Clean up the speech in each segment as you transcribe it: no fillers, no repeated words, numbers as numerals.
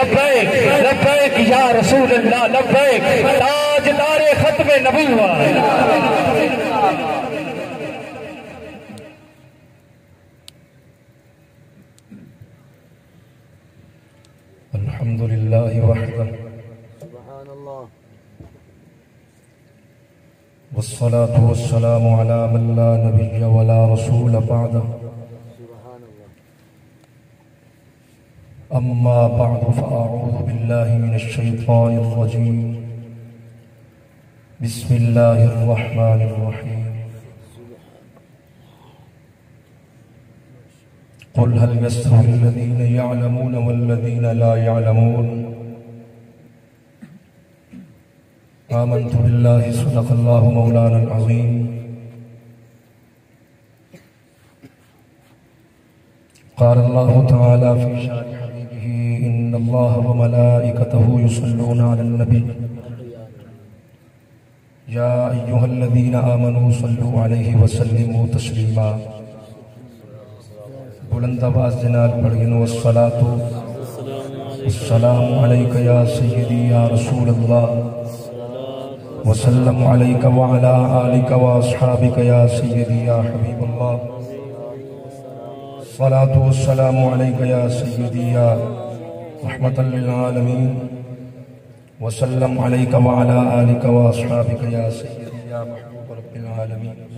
لبیک لبیک یا رسول اللہ لبیک تاجدار ختم نبوت الحمد للہ وحدہ سبحان اللہ والصلاة والسلام على من لا نبي ولا رسول بعده سبحان اللہ أما بعد فأعوذ بالله من الشيطان الرجيم بسم الله الرحمن الرحيم قل هل يستوي الذين يعلمون والذين لا يعلمون آمنت بالله صدق الله مولانا العظيم قال الله تعالى في شأن حبيبه إن الله وملائكته يصلون على النبي يا أيها الذين آمنوا صلوا عليه وسلموا تسليما بلند آواز جناب پڑھیں والصلاة والسلام عليك يا سيدي يا رسول الله وسلم عليك وعلى آلك وأصحابك يا سيدي يا حبيب الله الصلاة والسلام عليك يا سيدي يا رحمة للعالمين وسلم عليك وعلى آلك وأصحابك يا سيدي يا محبوب رب العالمين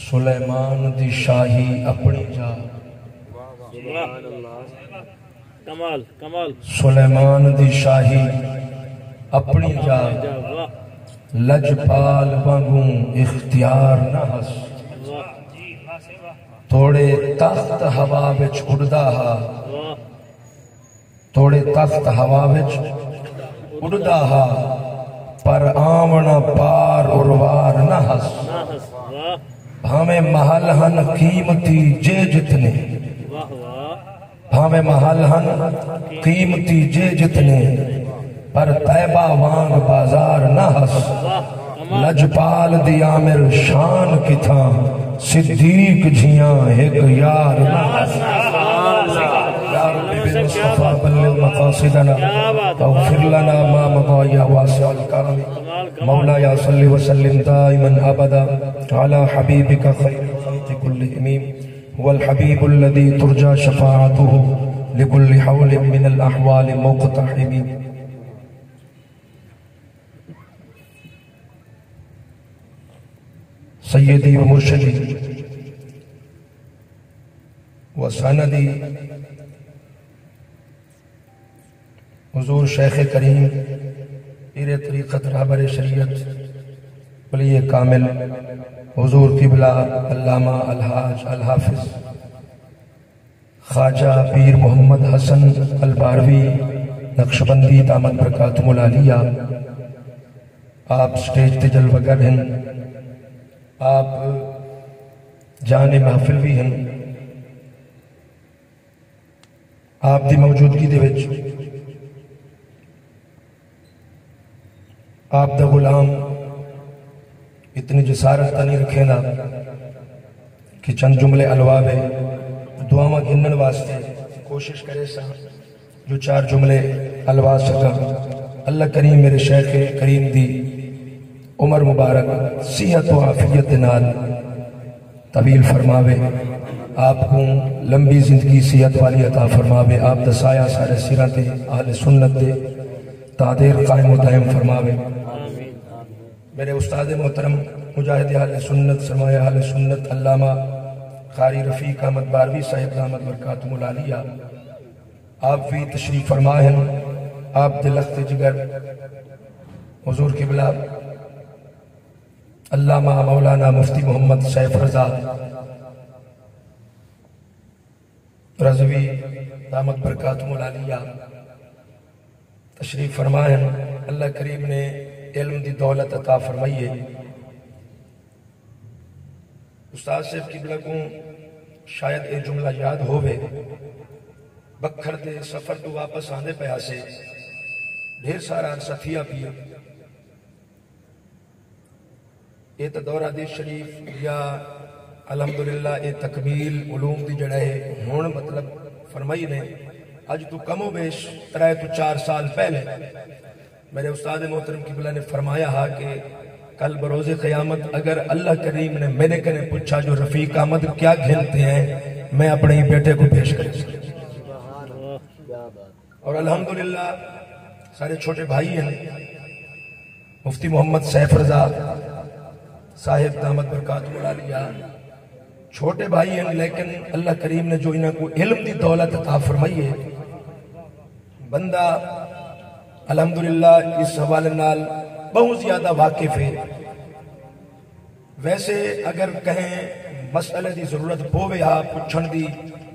سلیمان دی شاہی اپنی جا سبحان اللہ کمال کمال سلیمان دی شاہی اپنی جا لجپال وانگوں اختیار نہ ہس توڑے تخت ہوا وچ اڑدا ہا توڑے تخت ہوا وچ اڑدا ہا پر آونا پار اروار نہ ہس ہمیں محل ہن قیمتی جے جتنے ہمیں محل ہن قیمتی جے جتنے پر طیبہ وانگ بازار نہ ہس لجپال دی عامر شان کی تھا صدیق جھیاں ایک یار نہ ہس یا رب بالمصطفیٰ بلغ مقاصدنا اغفر لنا ما مضى يا واسع الكرم مولاي صل وسلم دائما ابدا على حبيبك خير الخلق كلهم هو الحبيب الذي ترجى شفاعته لكل حول من الاحوال مقتحم سيدي ومرشدي وسندي حضور شیخ کریم پیر طریقت رہبر شریعت ولی کامل حضور قبلہ علامہ الحاج الحافظ خواجہ پیر محمد حسن الباروی نقشبندی دامت برکاتم العالیہ آپ سٹیج تے جلوہ گر ہیں آپ جان محفل بھی ہیں آپ دی موجودگی دے وچ آپ دا غلام اتنی جسارت نہیں رکھے نا کہ چند جملے الواب ہے دعاواں گنن واسطے کوشش کرے سا جو چار جملے الوا سکا اللہ کریم میرے شیخ کریم دی عمر مبارک صحت و عافیت نال طویل فرماوے آپ کو لمبی زندگی صحت والی عطا فرماوے آپ دا سایہ سارے سیرہ دے اہل سنت دے تادیر قائم و دائم فرماوے میرے استاد محترم مجاہد اہل سنت سرمایہ اہل سنت علامہ قاری رفیق احمد باروی صاحب دامت برکاتم العالیہ آپ بھی تشریف فرما ہیں آپ دلخت جگر حضور قبلہ علامہ مولانا مفتی محمد سیف رضا رضوی دامت برکاتم العالیہ تشریف فرما ہیں اللہ کریم نے علم دی دولت عطا فرمائیے استاد صاحب قبلہ کو شاید ایک جملہ یاد ہوئے بکھر دے سفر تو واپس آندے پہ آسے ڈھیر سارا صفیہ پیا یہ تو دورہ دی شریف یا الحمدللہ یہ تکمیل علوم دی جڑا ہے ہون مطلب فرمائی نے اج تو کم و بیش 3 تو 4 سال پہلے میرے استاد محترم قبلہ نے فرمایا ہا کہ کل بروز قیامت اگر اللہ کریم نے میرے کنے پوچھا جو رفیق احمد کیا گھنتے ہیں میں اپنے ہی بیٹے کو پیش کر سکتا اور الحمدللہ سارے چھوٹے بھائی ہیں مفتی محمد سیف رضا صاحب دامت برکاتہ العالیہ چھوٹے بھائی ہیں لیکن اللہ کریم نے جو انہوں کو علم دی دولت عطا فرمائی ہے بندہ الحمدللہ اس حوالے نال بہت زیادہ واقف ہے ویسے اگر کہیں مسئلے دی ضرورت پوے ہاں پوچھن دی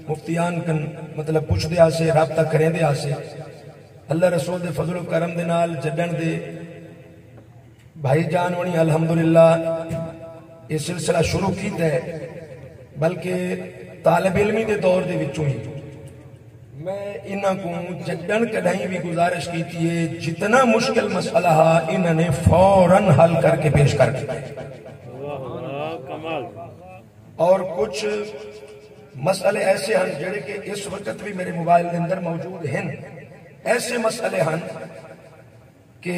مفتیان کن مطلب پوچھ دے آسے رابطہ کریں دے آسے اللہ رسول دے فضل و کرم دے نال جڈن دے بھائی جان ونی الحمدللہ یہ سلسلہ شروع کیتا ہے بلکہ طالب علمی دے دور دے وچوں ہی میں انہاں کو جڈن کڑھائیں بھی گزارش کیتی ہے جتنا مشکل مسئلہ ہا انہاں نے فوراً حل کر کے پیش کر دیا اور کچھ مسئلے ایسے ہیں جڑے کہ اس وقت بھی میرے موبائل کے اندر موجود ہیں ایسے مسئلے ہیں کہ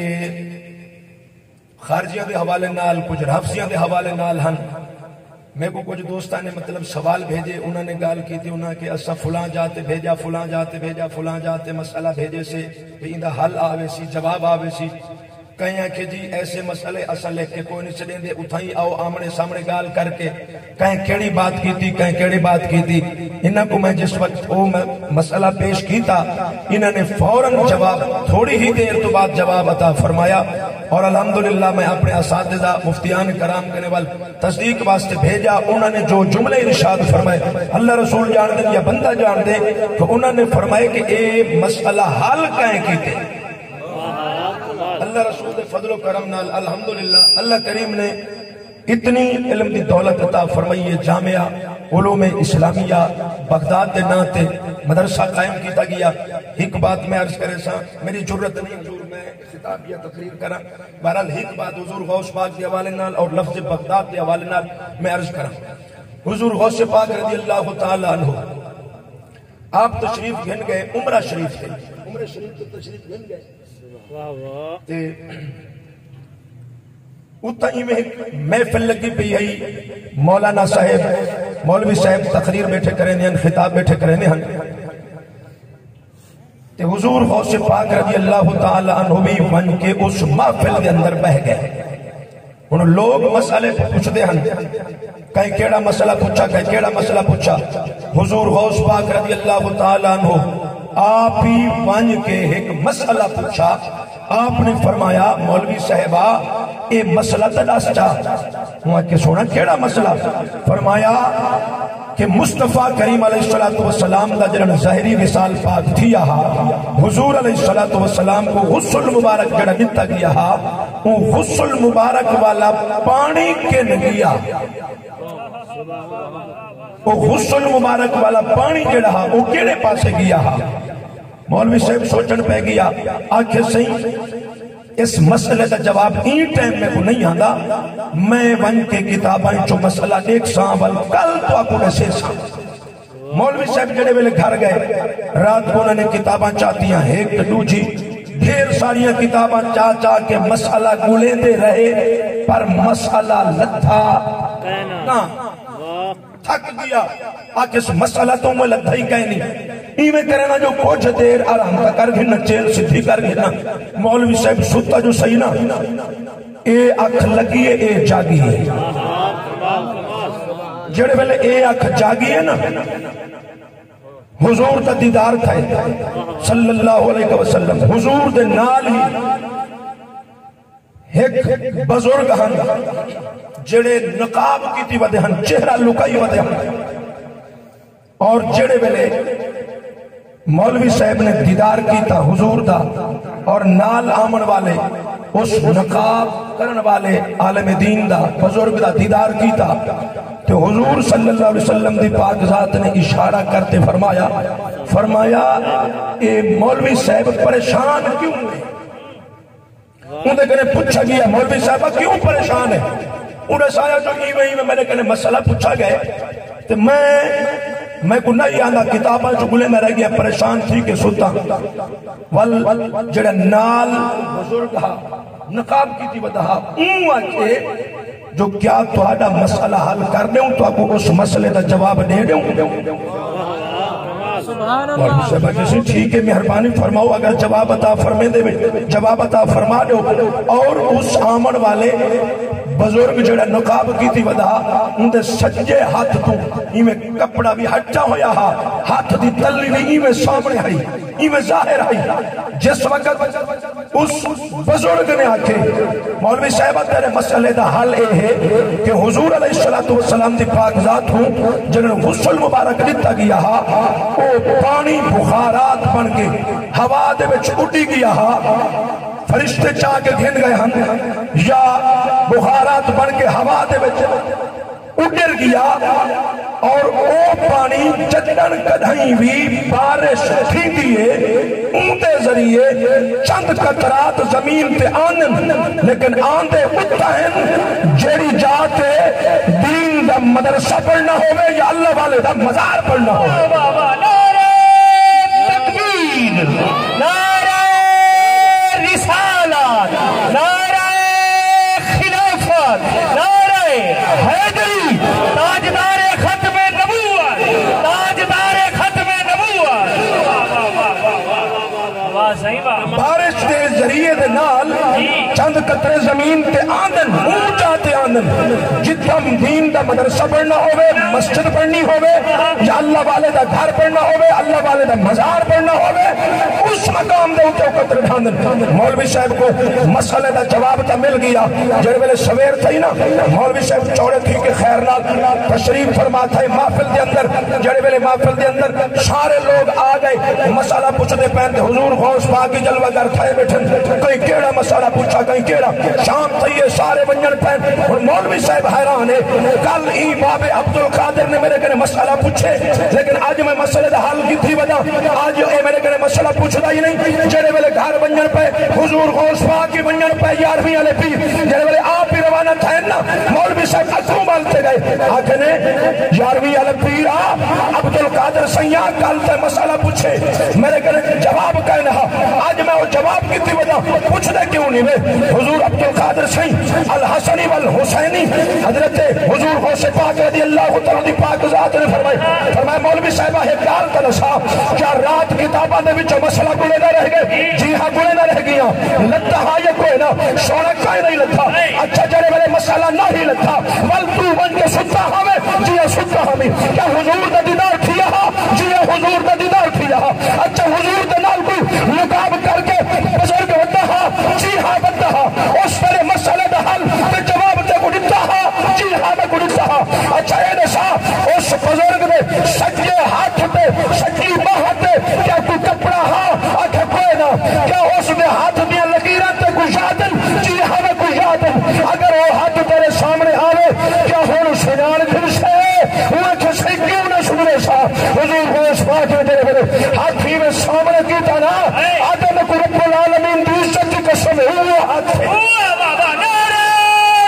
خارجیاں دے حوالے نال کچھ رافضیاں دے حوالے نال ہیں میں کو کچھ دوستان نے مطلب سوال بھیجے انہوں نے گال کی تھی انہوں نے کہ اسا فلاں جاتے بھیجا فلاں جاتے بھیجا فلاں جاتے مسئلہ بھیجے سے بھی اندہ حل آوے سی جواب آوے سی کہیں کہ جی ایسے مسئلے اصل لے کے کوئی نہیں چلیں دے اتھائی آؤ آمنے سامنے گال کر کے کہیں کیڑی بات کی تھی کہیں کیڑی بات کی تھی انہوں کو میں جس وقت وہ مسئلہ پیش کی تھا انہوں نے فوراً جواب تھوڑی ہی دیر تو بعد جواب عطا فرمایا اور الحمدللہ میں اپنے اساتذہ مفتیان کرام کرنے وال تصدیق واسطے بھیجا انہوں نے جو جملے ارشاد فرمائے اللہ رسول جان دے یا بندہ جان دے تو انہوں نے فرمائے کہ اے مسئلہ حل کہیں کی تھے اللہ رسول دے فضل و کرم نال الحمدللہ اللہ کریم نے اتنی علم دی دولت عطا فرمائی ہے جامعہ علوم اسلامیہ بغداد دے ناتے مدرسہ قائم کیتا گیا ایک بات میں عرض کرے سا میری جرت نہیں حضور میں خطاب یا تقریر کرا بہرحال ایک بات حضور غوث پاک دے حوالے نال اور لفظ بغداد دے حوالے نال میں عرض کرا حضور غوث پاک رضی اللہ تعالی عنہ آپ تشریف گھن گئے عمرہ شریف تھے عمرہ شریف تو تشریف گھن گئے اتنی میں محفل لگی پی ہے مولانا صاحب مولوی صاحب تقریر بیٹھے کریں ہیں خطاب بیٹھے کریں ہیں تے حضور غوث پاک رضی اللہ تعالی عنہ بھی من کے اس محفل کے اندر بہ گئے انہوں لوگ مسئلے پوچھ دے ہیں کہیں کیڑا مسئلہ پوچھا کہیں کیڑا مسئلہ پوچھا حضور غوث پاک رضی اللہ تعالی عنہ آپ ہی من کے ایک مسئلہ پوچھا آپ نے فرمایا مولوی صاحبہ اے مسئلہ تداس چاہ وہاں کے سونا کیڑا مسئلہ فرمایا کہ مصطفیٰ کریم علیہ السلام دا جنن ظاہری وصال پاک تھیا حضور علیہ السلام کو غسل مبارک جڑا نتا گیا وہ غسل مبارک والا پانی کے نگیا وہ غسل مبارک والا پانی جڑا وہ کیڑے پاسے گیا مولوی صاحب سوچن پہ گیا آنکھیں صحیح اس مسئلے کا جواب این ٹائم میں کو نہیں آندا میں ون کے کتابیں جو مسئلہ ایک سامل کل تو آپ کو سے مولوی صاحب جڑے ویلے گھر گئے رات کو انہوں نے کتابیں چاہتی ہیں ایک دو جی ڈھیر ساریاں کتابیں چاہ کے مسئلہ گولے دے رہے پر مسئلہ لتھا نہ تھک گیا آکے اس مسئلہ تو میں لگتا ہی کہیں نہیں ایویں کرنا جو کچھ دیر آرام کا کر گھنا چیل سدھی کر گھنا مولوی صاحب ستا جو صحیح نا اے اکھ لگی ہے اے جاگی ہے جڑے ویلے اے اکھ جاگی ہے نا حضور دا دیدار تھا صلی اللہ علیہ وسلم حضور دے نال ہی ایک بزرگ ہن جڑے نقاب کی تھی ودے ہن چہرہ لکائی ودے ہن اور جڑے ویلے مولوی صاحب نے دیدار کی تھا حضور دا اور نال آمن والے اس نقاب کرن والے عالم دین دا بزرگ دا دیدار کی تھا تو حضور صلی اللہ علیہ وسلم دی پاک ذات نے اشارہ کرتے فرمایا اے مولوی صاحب پریشان کیوں ہیں انہیں کہنے پوچھا گیا مولوی صاحبہ کیوں پریشان ہے انہیں سایا جو ایویں میں نے کہنے مسئلہ پوچھا گئے تو میں کو نہیں آندا کتاباں جو گلے میں رہ گیا پریشان تھی کہ سلطا جڑا نال بزرگ ہا نقاب کی تھی بدہا آکے جو کیا تو آڈا مسئلہ حل کر دیں تو آپ کو اس مسئلے دا جواب دے دیں اور صاحبہ جیسے ٹھیک ہے مہربانی فرماؤ اگر جواب عطا فرمے دے جواب عطا فرما دو اور اس آمن والے بزرگ جڑا نقاب کی تھی ودا ان دے سجے ہاتھ تو ایمیں کپڑا بھی ہٹا ہویا ہا ہاتھ دی تلی بھی ایمیں سامنے آئی ایمیں ظاہر آئی جس وقت اس بزرگ نے آکے مولوی صاحبہ تیرے مسئلے دا حل اے ہے کہ حضور علیہ السلام دی پاک ذات ہوں جنہوں غسل مبارک دیتا گیا ہا وہ پانی بخارات بن کے ہوا دے وچ اٹھی گیا ہا فرشتے چاہ کے گھن گئے ہم یا بخارات بن کے ہوا دے وچ اڈر گیا اور او پانی جدن کدھائیں بھی بارش تھی دیئے ان دے ذریعے چند قطرات زمین تے آنن لیکن آندے اتہن جیڑی جاتے دین دا مدرسہ پڑھنا ہوئے یا اللہ والے دا مزار پڑھنا ہوئے نعرہ تکبیر نعرہ رسالت نعرہ خلافت نعرہ حیدری تاجدار ختم نبوت تاجدار ختم نبوت بارش دے ذریعے دے نال چند قطرے زمین تے آندن اونچا تے آندن جتم دین دا مدرسہ پڑھنا ہوئے مسجد پڑھنی ہوئے یا اللہ والے دا گھر پڑھنا ہوئے اللہ والے دا مزار پڑھنا ہوئے اس مقام دے اوپر قطر ڈھاندن مولوی صاحب کو مسئلے دا جواب تا مل گیا جڑے ویلے سویر تھی نا مولوی صاحب چوڑے تھی کہ خیر نال تشریف فرما تھا محفل دے اندر جڑے ویلے محفل دے اندر سارے لوگ آ گئے مسئلہ پوچھتے پہنتے حضور غوث پاک کی جلوہ گر تھائے بیٹھن کہیں کیڑا مسئلہ پوچھا کہیں کیڑا شام تھئیے سارے بنجن پہن اور مولوی صاحب حیران ہے کل ہی باب عبدالقادر نے میرے کنے مسئلہ پوچھے لیکن آج میں مسئلے دا حل کی تھی ودا آج اے میرے کنے مسئلہ پوچھتا ہی نہیں جڑے ویلے گھر بنجن پہ حضور غوث پاک کی بنجن پہ یارویں والے پی جڑے ویلے آپ ہی روانہ تھے نا مولوی صاحب اتھوں مانتے گئے آکھنے یارویں والے پیرا عبدالقادر سیاں کل تے مسئلہ پوچھے میرے کنے جواب کہنا آج میں وہ جواب کی تھی ودا پوچھ دے کیوں نہیں میں حضور عبدالقادر سیاں الحسنی والحسینی حضرت حضور غوث پاک رضی اللہ تعالی پاک ذات نے فرمایا مولوی صاحبہ ہے کال تلسا کیا رات کتابہ دے وچ مسئلہ گلے نہ رہ گئے جی ہاں گلے نہ رہ گیا لتا ہاں یہ کوئی نہ سونا کائیں نہیں لتا اچھا جڑے والے مسئلہ نہ ہی لتا ول تو بن کے ستا ہمیں جی ہاں ستا ہمیں کیا حضور دا دیدار کیا جی ہاں حضور دا دیدار کیا اچھا حضور دا نال کوئی نقاب کر کے بزرگ ہوتا ہاں جی ہاں بنتا ہاں اس پر مسئلے دا حل تے جواب تے کو دیتا ہاں جی ہاں میں کو دیتا ہاں اچھا اے نسا اس بزرگ نے سجے ہاتھ تے سجی باہ تے کیا کوئی کپڑا ہاں آکھے کوئی نہ کیا اس نے ہاتھ دیا لکیراں تے گشادن جی ہاں میں گشادن اگر وہ ہاتھ تیرے سامنے آوے کیا ہون سنان دل سے وہ کسی کیوں نہ سنے سا حضور غوث پاک نے تیرے میرے ہاتھی میں سامنے کیتا نا آدم کو رب العالمین دی عزت کی قسم ہے وہ ہاتھ ہے نعرہ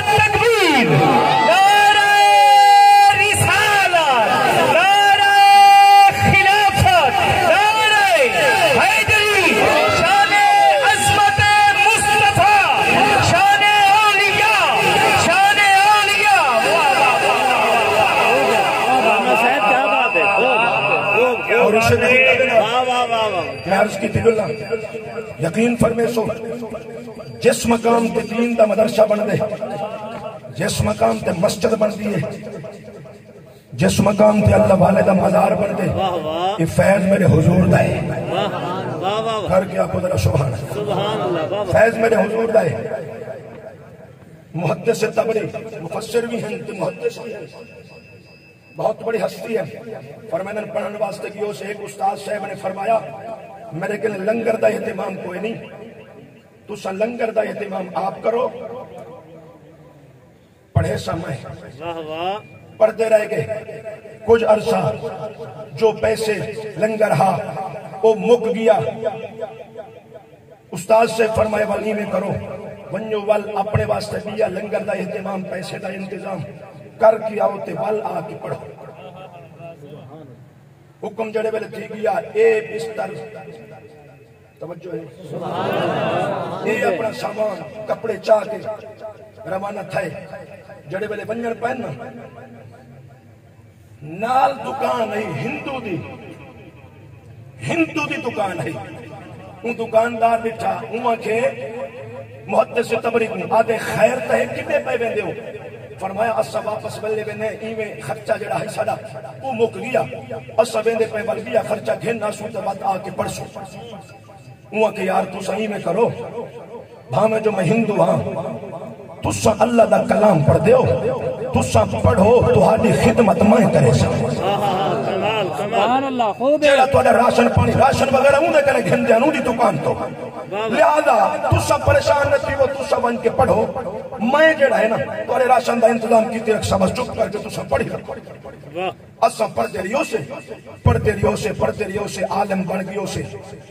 تکبیر نعرہ رسالت نعرہ خلافت نعرہ حیدری شان عظمت مصطفیٰ شان اولیاء صاحب کیا بات ہے اور اسے میں عرض کی تھی اللہ یقین فرمے سو جس مقام تے دین دا مدرسہ بن دے جس مقام تے مسجد بن دیئے جس مقام تے اللہ والے دا مزار بن دے یہ فیض میرے حضور دا ہے گھر کیا قدرہ سبحان اللہ فیض میرے حضور دا ہے محدث تبری مفسر بھی ہیں محدث بھی ہیں بہت بڑی ہستی ہے فرمائن پڑھن واسطے کی اسے ایک استاد صاحب نے فرمایا میرے کے لنگر دا اہتمام کوئی نہیں تو سا لنگر دا اہتمام آپ کرو پڑھے سمائے پڑھتے رہ گئے کچھ عرصہ جو پیسے لنگر ہا وہ مک گیا استاد سے فرمائے والی میں کرو ونجو ول اپنے واسطے دیا لنگر دا اہتمام پیسے دا انتظام کر کے آؤ تے ول آ کے پڑھو حکم جڑے ویلے تھی گیا اے بستر توجہ ہے اے اپنا سامان کپڑے چاہ کے روانہ تھے جڑے ویلے ونجن پہننا نال دکان ہے ہندو دی دکان ہے ان دکاندار بٹھا اوہ کے محدث تبری کو آدھے خیر تہے کنے پہ بندے ہو فرمایا اسا واپس بلے بنے ایویں خرچہ جڑا ہے ساڑا وہ مک گیا اسا بندے پہ بل گیا خرچہ گھننا سو تو بات آ کے پڑھسو اوہ کہ یار تو صحیح میں کرو بھامے جو میں ہندو ہاں تسا اللہ دا کلام پڑھ دیو تسا پڑھو تہاڈی خدمت میں کرے سا سبحان اللہ خوب ہے جیڑا تہاڈا راشن پانی راشن وغیرہ اون کرے گھن جانو دی دکان تو لہذا تسا پریشان نہ تھیو تسا ون کے پڑھو میں جیڑا ہے نا تہاڈے راشن دا انتظام کیتے رکھ بس چپ کر کے تسا پڑھی رکھو اسا پڑھتے رہیو سے عالم بن گیو سے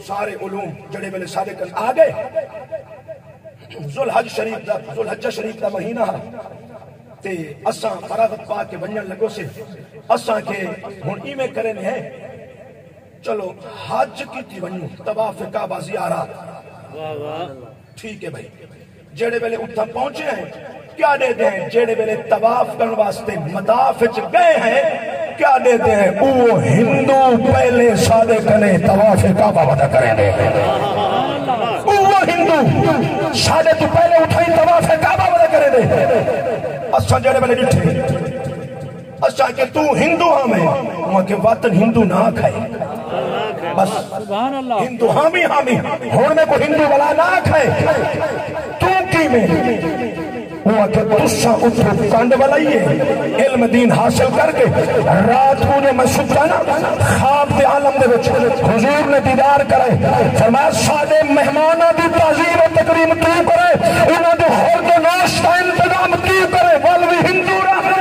سارے علوم جڑے ویلے سارے کل آ گئے ذوالحجہ شریف دا مہینہ تے اساں فراغت پا کے ونجن لگو سے اساں کے ہن ایویں کرے نے ہے چلو حج کیتی ونجو طواف کعبہ زیارت ٹھیک ہے بھائی جڑے ویلے اتھا پہنچے ہیں کیا دیتے ہیں جڑے ویلے طواف کرن واسطے مطاف وچ گئے ہیں کیا دیتے ہیں وہ ہندو پہلے سادے کنے طواف کعبہ ودا کریں دے وہ ہندو سادے تو پہلے اٹھائی طواف کعبہ ودا کریں دے اسا جڑے ویلے ڈٹھے اسا کہ تو ہندو ہاں میں وہاں کے وطن ہندو نہ کھائے بس سبحان اللہ ہندو حامی ہون میں کو ہندو والا نہ کھائے تو کی میں وہ کہ تسا اتھو کانڈ والا ہی ہے علم دین حاصل کر کے رات کو نے میں ستا نا خواب دے عالم دے وچ حضور نے دیدار کرے فرمایا سادے مہمانہ دی تعظیم و تکریم تو کرے انہوں دے خورد و نوش کا انتظام تو کرے والوی ہندو رہے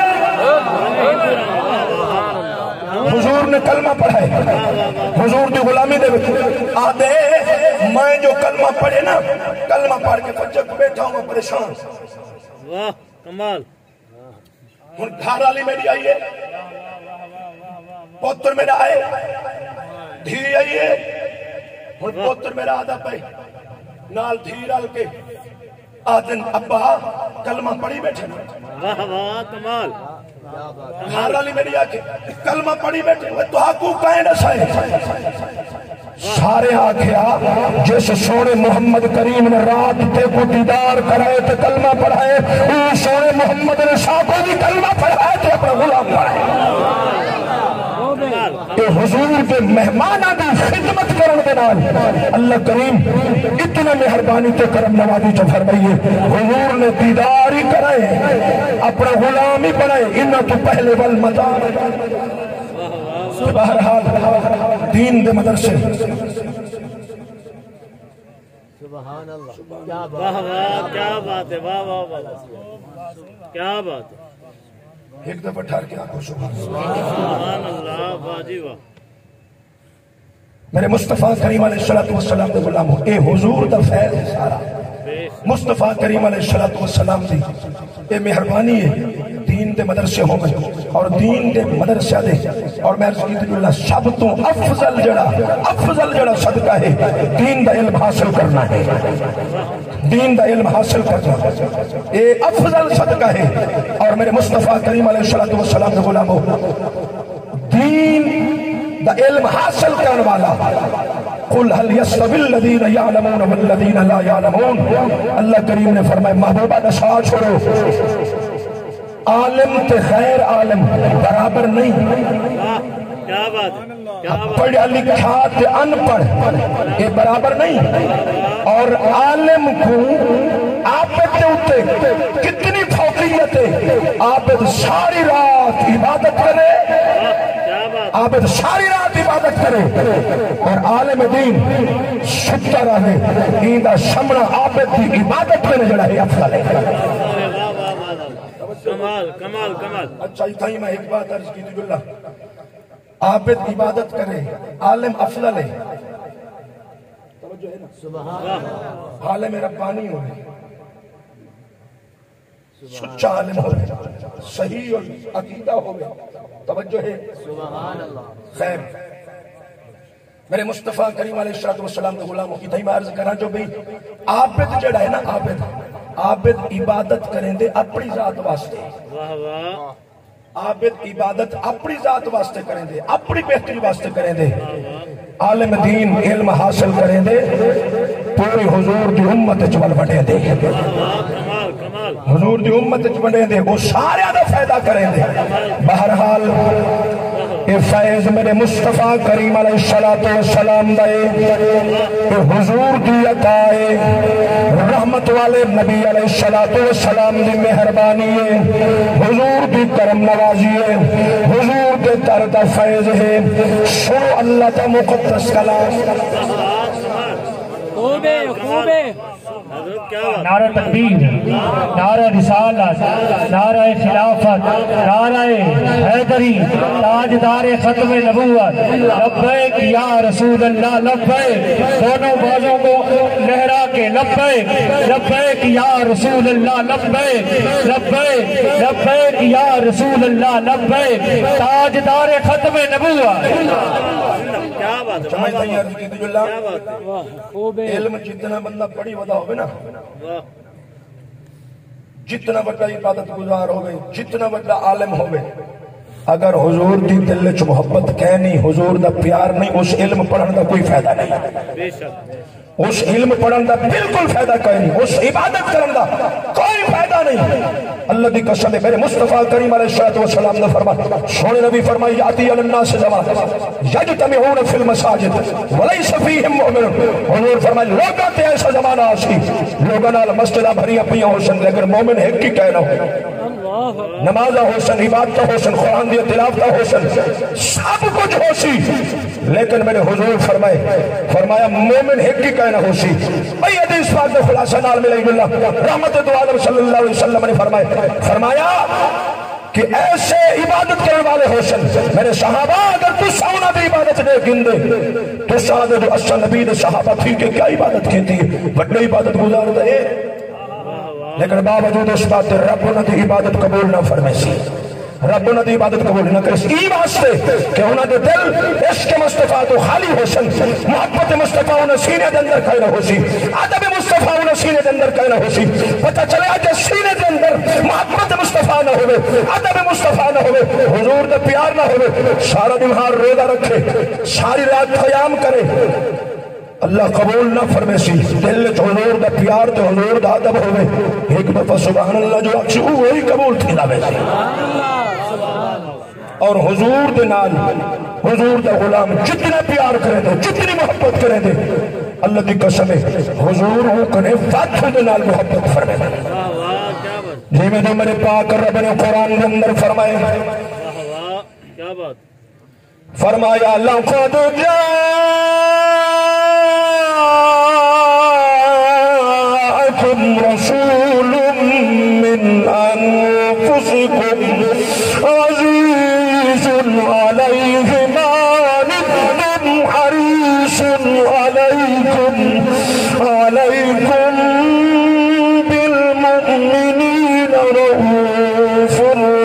حضور نے کلمہ پڑھائے حضور دی غلامی دے وچ آدھے میں جو کلمہ پڑھے نا کلمہ پڑھ کے فجر بیٹھا ہوں پریشان واہ کمال ہن گھر والی میری آئی ہے پوتر میرا آئے دھی آئی ہے ہن پوتر میرا آدھا پہ نال دھی رل کے آدن ابا کلمہ پڑھی بیٹھے واہ واہ کمال گھر والی میری آ کے کلمہ پڑھی بیٹھے وہ تو حقو کہیں نسائے سارے آکھیا جس سونے محمد کریم نے رات تے کو دیدار کرائے تے کلمہ پڑھائے وہ سونے محمد نے ساکو دی کلمہ پڑھائے تے اپنا غلام پڑھائے کہ حضور کے مہمانہ دی خدمت کرن دے نال اللہ کریم اتنا مہربانی تے کرم نوازی چ فرمائیے حضور نے دیدار ہی کرائے اپنا غلام ہی بنائے انہاں تو پہلے والمدار بہرحال دین دے مدرسے سبحان اللہ کیا بات ہے واہ واہ واہ کیا بات ہے ایک دفعہ ٹھہر کے آنکھوں سبحان اللہ واہ جی واہ میرے مصطفیٰ کریم علیہ السلام دے غلام ہو اے حضور دا فیض ہے سارا مصطفیٰ کریم علیہ السلام دی اے مہربانی ہے دین دے مدرسے ہو گئے اور دین دے مدرسے دے اور میں عرض کی اللہ سب تو افضل جڑا صدقہ ہے دین دا علم حاصل کرنا ہے دین دا علم حاصل کرنا اے افضل صدقہ ہے اور میرے مصطفیٰ کریم علیہ السلام دے غلام ہو دین دا علم حاصل کرنے والا قل هل يستوي الذين يعلمون والذين لا يعلمون اللہ کریم نے فرمایا محبوبہ نشا چھوڑو عالم تے غیر عالم برابر نہیں کیا بات پڑھا لکھا تے ان پڑھ یہ برابر نہیں اور عالم کو عابد کے اتے کتنی فوقیت ہے عابد ساری رات عبادت کرے عابد ساری رات عبادت کرے اور عالم دین ستا رہے ایندہ شمرہ عابد کی عبادت میں جڑا ہے افضل ہے کمال کمال کمال اچھا ہی میں ایک بات عرض کی تھی اللہ عابد عبادت کرے عالم افضل ہے توجہ ہے نا عالم ربانی ہوئے سچا عالم ہو صحیح اور عقیدہ ہو توجہ ہے سبحان اللہ خیر میرے مصطفیٰ کریم علیہ السلام کے غلاموں کی تھی میں عرض کرا جو بھی عابد جڑا ہے نا عابد عبادت کریں دے اپنی ذات واسطے واہ واہ عابد عبادت اپنی ذات واسطے کریں دے اپنی بہتری واسطے کریں دے عالم دین علم حاصل کریں دے پوری حضور دی امت چول بڑھیں دے حضور دی امت چول دے وہ سارے دا فائدہ کریں دے بہرحال اے فیض میرے مصطفیٰ کریم علیہ السلام دے اے حضور دی عطائے رحمت والے نبی علیہ السلام دی مہربانی ہے حضور دی کرم نوازی ہے حضور دے در دا فیض ہے سنو اللہ تا مقدس کلام خوبے نعرہ تکبیر نعرہ رسالت نعرہ خلافت نعرہ حیدری تاجدار ختم نبوت لبیک یا رسول اللہ لبیک دونوں بازوں کو لہرا کے لبیک لبیک یا رسول اللہ لبیک لبیک لبیک یا رسول اللہ لبیک تاجدار ختم نبوت کیا بات ہے سمجھتا ہی عرض کی جو اللہ واہ خوبے علم جتنا بندہ پڑھی ودا ہوئے نا واہ جتنا بڑا عبادت گزار ہوئے جتنا بڑا عالم ہوئے اگر حضور دی دل چ محبت کہنی حضور دا پیار نہیں اس علم پڑھن دا کوئی فائدہ نہیں بے شک اس علم پڑھن دا بالکل فائدہ کوئی نہیں اس عبادت کرن دا کوئی فائدہ نہیں اللہ دی قسم ہے میرے مصطفیٰ کریم علیہ السلام نے فرمایا سونے نبی فرمایا یاتی علی الناس زمان یجتمعون فی المساجد ولیس فیہم مؤمن حضور فرمایا لوگاں تے ایسا زمانہ آسی لوگاں نال مسجدہ بھریاں پیاں ہوسن لیکن مومن ایک کی کہنا ہو نمازہ ہوسن عبادتہ ہوسن قرآن دی تلاوتہ ہوسن سب کچھ ہوسی لیکن میرے حضور فرمایا مومن ایک کی کہنا ہوسی بھئی حدیث پاک دے خلاصہ نال ملے اللہ رحمت دو عالم صلی اللہ علیہ وسلم نے فرمایا کہ ایسے عبادت کرنے والے ہوسن میرے صحابہ اگر تو سونا دی عبادت دے گندے تو سادے جو اصل نبی دے صحابہ تھی کہ کیا عبادت کیتی ہے بڑی عبادت گزار دے لیکن باوجود اس بات رب انہوں دی عبادت قبول نہ فرمے سی رب انہوں دی عبادت قبول نہ کرے سی واسطے کہ انہوں دے دل عشق مصطفیٰ تو خالی ہو سن محبت مصطفیٰ انہوں سینے دے اندر کہنا ہو سی عدب مصطفیٰ انہوں سینے دے اندر کہنا ہو سی پتہ چلے آج سینے دے اندر محبت مصطفیٰ نہ ہوئے عدب مصطفیٰ نہ ہوئے حضور دے پیار نہ ہوئے سارا دن ہار روزہ رکھے ساری رات قیام کرے اللہ قبول نہ فرمے سی دل چ حضور دا پیار تے حضور دا ادب ہوئے ایک دفعہ سبحان اللہ جو اکسی وہی قبول تھی نہ ویسے اور حضور دے نال حضور دا غلام جتنا پیار کرے دے جتنی محبت کرے دے اللہ دی قسم ہے حضور ہوں کنے فاتح دے نال محبت فرمے دے جی میں تو میرے پاک رب نے قرآن کے اندر فرمائے کیا بات فرمایا لقد رسول من أنفسكم عزيز عليه ما عنتم حريص عليكم بالمؤمنين رؤوف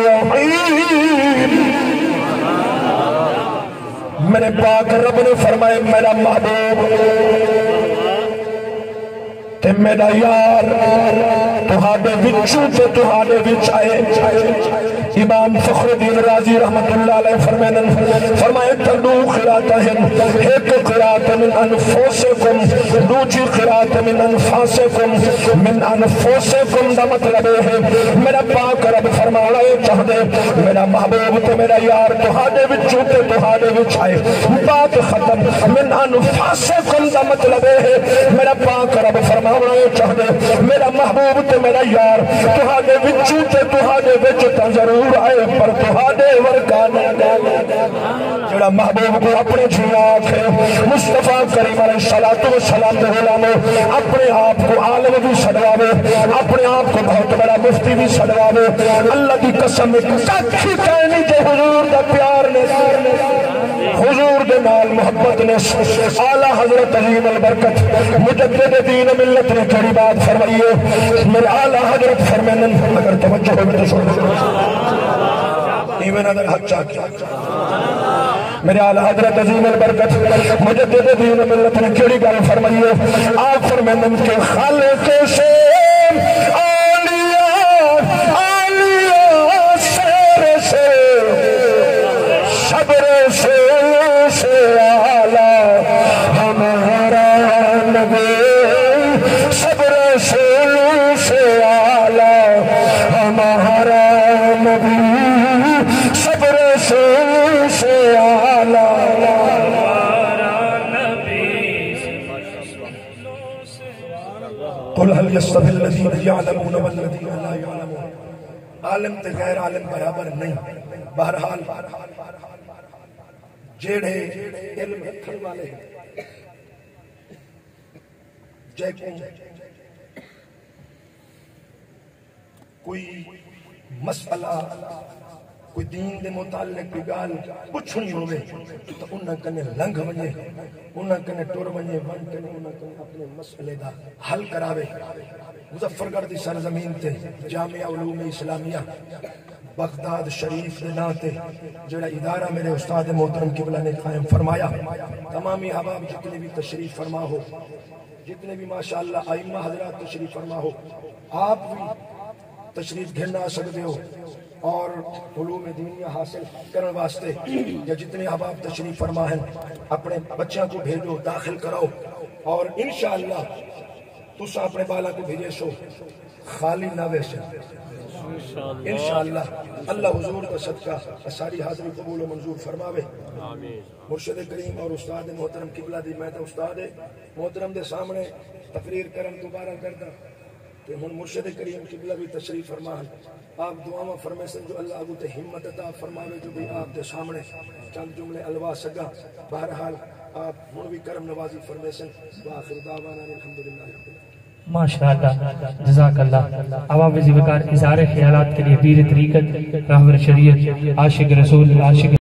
رحيم میرے پاک رب نے فرمائے میرا محبوب تے میرا یار تہاڈے وچوں تے تہاڈے وچ آئے امام فخر الدین رازی رحمت اللہ علیہ فرمائے تردو قراتہن ایک قرات من انفسکم دوسری قرات من انفاسکم من انفسکم دا مطلب ہے میرا پاک رب فرمانا ہے چاہدے میرا محبوب تے میرا یار تہاڈے وچوں تے تہاڈے وچ آئے بات ختم من انفاسکم دا مطلب ہے میرا پاک رب فرمانا چاہدے میرا محبوب تے میرا یار تہاڈے وچوں تے تہاڈے وچ ضرور آئے پر تہاڈے ورگا نہ جڑا محبوب کو اپنے جھیا آکھے مصطفیٰ کریم علیہ السلام دے غلامو اپنے آپ کو عالم بھی سڑواوے اپنے آپ کو بہت بڑا مفتی بھی سڑواوے اللہ کی قسم کچھ کہنی جو حضور دا پیار نے حضور دے نال محبت نے اعلیٰ حضرت عظیم البرکت مجدد دین ملت نے کڑی بات فرمائی ہے میرے اعلیٰ حضرت فرمائن اگر توجہ ہوئے تو سن ایمن اگر حق چاہتا میرے اعلیٰ حضرت عظیم البرکت مجدد دین ملت نے کڑی گل فرمائی ہے آپ فرمائن کے خالق سے قل هل يستوي الذين يعلمون والذين لا يعلمون عالم تے غیر عالم برابر نہیں بہرحال جیڑے علم رکھن والے جے کوئی مسئلہ کوئی دین دے متعلق کوئی گال پوچھنی ہوئے تو انہاں کنے لنگھ ونجے انہاں کنے ٹر ونجے ون کنے انہاں کنے اپنے مسئلے دا حل کراوے مظفر گڑھ دی سرزمین تے جامعہ علوم اسلامیہ بغداد شریف دے ناتے جڑا ادارہ میرے استاد محترم قبلہ نے قائم فرمایا تمامی احباب جتنے بھی تشریف فرما ہو جتنے بھی ماشاءاللہ ائمہ حضرات تشریف فرما ہو آپ بھی تشریف گھرنا سکتے ہو اور علوم دینیہ حاصل کرنے واسطے یا جتنے احباب تشریف فرما ہیں اپنے بچوں کو بھیجو داخل کراؤ اور انشاءاللہ تُسا اپنے بالا کو بھیجے سو خالی نہ ویسے انشاءاللہ اللہ حضور کا صدقہ ساری حاضری قبول و منظور فرماوے مرشد کریم اور استاد محترم قبلہ دی میں تو استاد محترم دے سامنے تقریر کرم دوبارہ کرتا کہ ہن مرشد کریم قبلہ بھی تشریف فرما آپ دعاواں فرمائے سن جو اللہ ابو تے ہمت عطا فرماوے جو بھی آپ دے سامنے چند جملے الوا سگا بہرحال آپ ہن بھی کرم نوازی فرمائے سن واخر دعوانا الحمدللہ ماشاءاللہ جزاک اللہ عوام وزیر وقار اظہار خیالات کے لیے پیر طریقت راہبر شریعت عاشق رسول عاشق